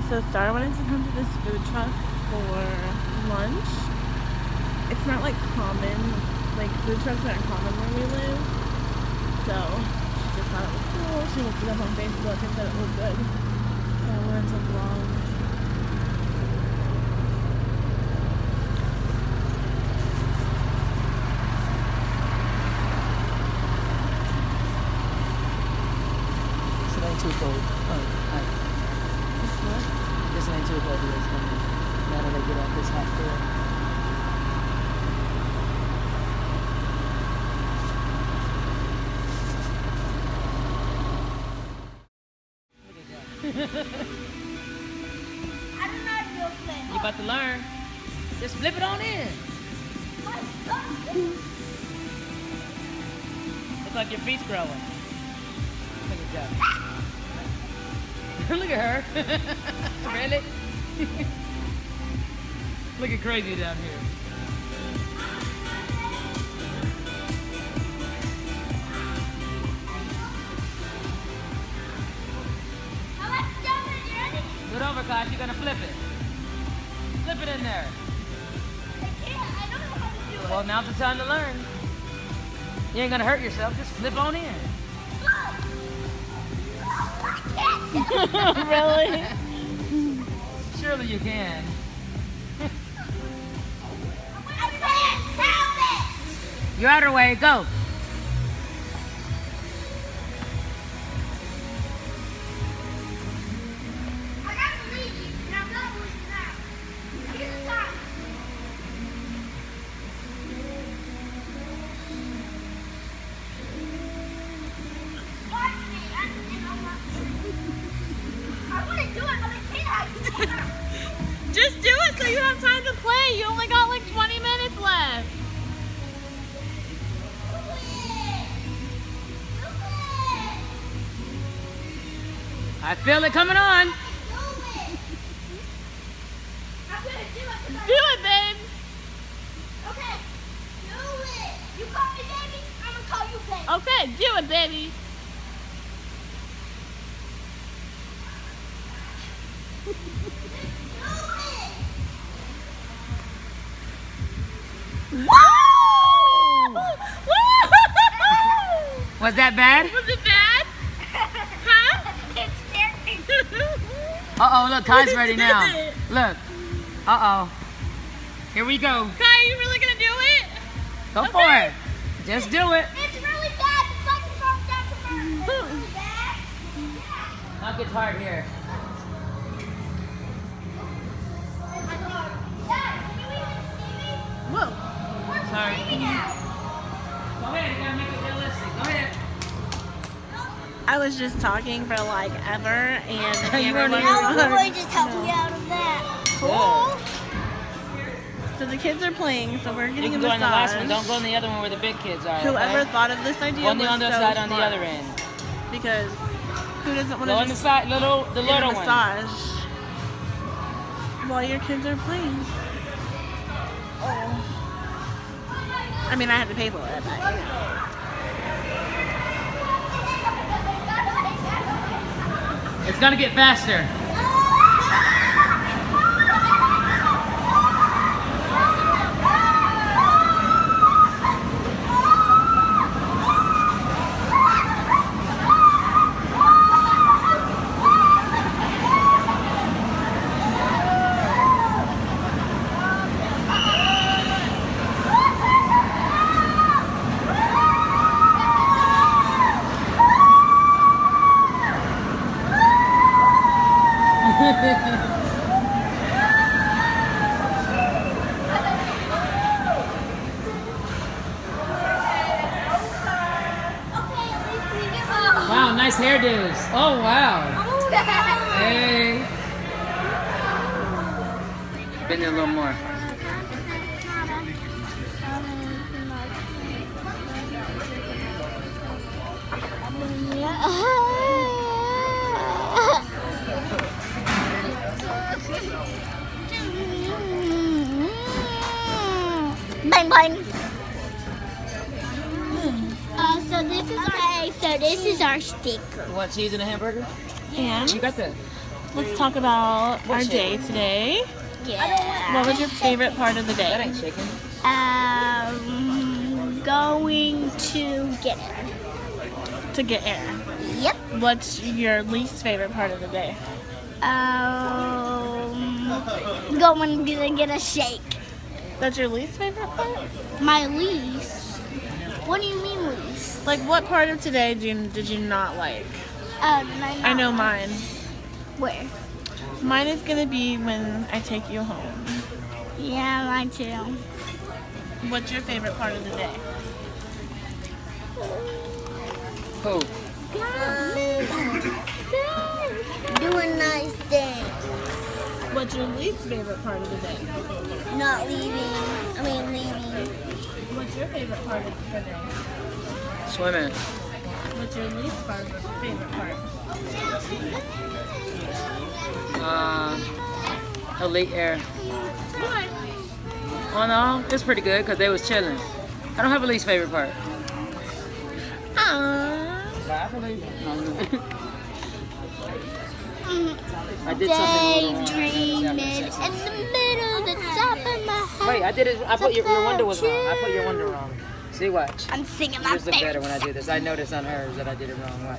So Star wanted to come to this food truck for lunch. It's not like common, like food trucks aren't common where we live. So she just thought it was cool. She looked it up on Facebook and said it looked good. So I wanted to vlog. This ain't too cold. This ain't too cold. Now that they get out this hot floor. I don't know how to do a flip. You about to learn. Just flip it on in. Looks like your feet's growing. Look at that. Look at her. Really? Looking crazy down here. Good over, Kosh. You're gonna flip it. Flip it in there. I can't. I don't know how to do it. Well, now's the time to learn. You ain't gonna hurt yourself. Just flip on in. Really? Surely you can. I can't help it. You're out of her way. Go. I gotta leave you, and I'm not leaving now. Here's the time. Watch me. I want to do it, but I can't. Just do it so you have time to play. You only got like 20 minutes left. I feel it coming on. Do it. I'm gonna do it. Do it, babe. Okay. Do it. You call me baby, I'm gonna call you baby. Okay, do it, baby. Was that bad? Was it bad? Huh? It's scary. Uh-oh, look, Kai's ready now. Look. Uh-oh. Here we go. Kai, are you really gonna do it? Go for it. Just do it. It's really bad. It's like it's from down to It's really bad. Yeah. Now it gets hard here. Dad, can you even see me? Whoa. We're Sorry. playing now. Go ahead, you gotta make it realistic. Go ahead. I was just talking for like ever, and You weren't even Now on. Roy just helped me out of that. cool. So the kids are playing, so we're You getting a can go on the last one. massage. Don't go on the other one where the big kids are. Whoever okay? thought of this idea Go on the was other so side on the smart. other end. Because who doesn't want Go to on the just side, the get little a one. massage while your kids are playing? Oh. I mean, I had to pay for it, but you know. It's gonna get faster. Wow, nice hairdos. Oh, wow. Hey. Bend it a little more. Bang bang. So this is our sticker. You want cheese in a hamburger? And You got that. let's talk about our day today. Yeah. What was your favorite part of the That day? ain't chicken. Going to get it. To get air. Yep. What's your least favorite part of the day? Going to get a shake. That's your least favorite part? My least. What do you mean least? Like, what part of today did you not like? I know mine. Where? Mine is gonna be when I take you home. Yeah, mine too. What's your favorite part of the day? Who? Doing nice things. What's your least favorite part of the day? Not leaving. Leaving. What's your favorite part of the day? Swimming. What's your least favorite part? Elite air. Why? Oh no, it's pretty good because they was chilling. I don't have a least favorite part. I did something wrong. Daydreaming in the middle of the top of my head. Wait, I did it. I put your window was wrong. I put your window wrong. See, watch. I'm singing my Yours look better favorite when I do this. I noticed on hers that I did it wrong. Watch.